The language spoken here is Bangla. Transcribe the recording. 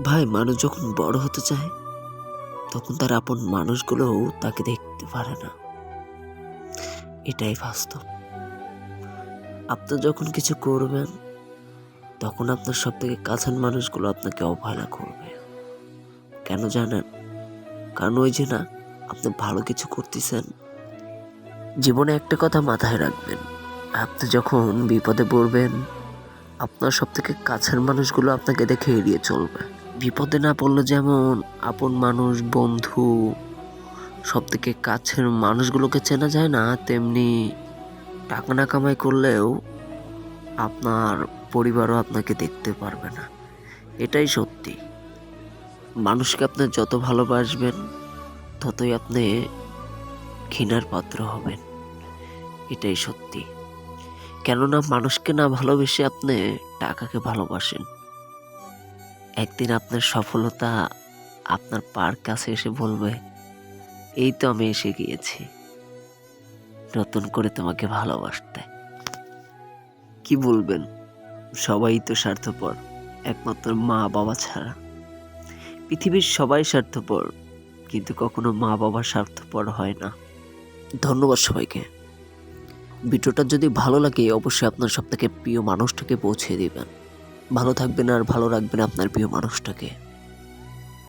ভাই, মানুষ যখন বড় হতে চায় তখন তার আপন মানুষগুলোও তাকে দেখতে পারে না। এটাই বাস্তব। আপনি যখন কিছু করবেন তখন আপনার সবথেকে কাছের মানুষগুলো আপনাকে অবহেলা করবে। কেন জানেন? কারণ ওই যে না, আপনি ভালো কিছু করতেছেন। জীবনে একটা কথা মাথায় রাখবেন, আপনি যখন বিপদে পড়বেন আপনার সবথেকে কাছের মানুষগুলো আপনাকে দেখে এড়িয়ে চলবে। বিপদে না পড়লে যেমন আপন মানুষ, বন্ধু, সবথেকে কাছের মানুষগুলোকে চেনা যায় না, তেমনি টাকা না কামাই করলেও আপনার পরিবারও আপনাকে দেখতে পারবে না। এটাই সত্যি। মানুষকে আপনি যত ভালোবাসবেন ততই আপনি ঘৃণার পাত্র হবেন। এটাই সত্যি। কেননা মানুষকে না ভালোবেসে আপনি টাকাকে ভালোবাসেন। একদিন আপনার সফলতা আপনার পার কাছে এসে বলবে, এই তো আমি এসে গিয়েছি নতুন করে তোমাকে ভালোবাসতে। কি বলবেন? সবাই তো স্বার্থপর, একমাত্র মা বাবা ছাড়া। পৃথিবীর সবাই স্বার্থপর, কিন্তু কখনো মা বাবা স্বার্থপর হয় না। ধন্যবাদ সবাইকে। ভিডিওটা যদি ভালো লাগে অবশ্যই আপনার সবথেকে প্রিয় মানুষটাকে পৌঁছে দিবেন। ভালো থাকবেন আর ভালো রাখবেন আপনার প্রিয় মানুষটাকে।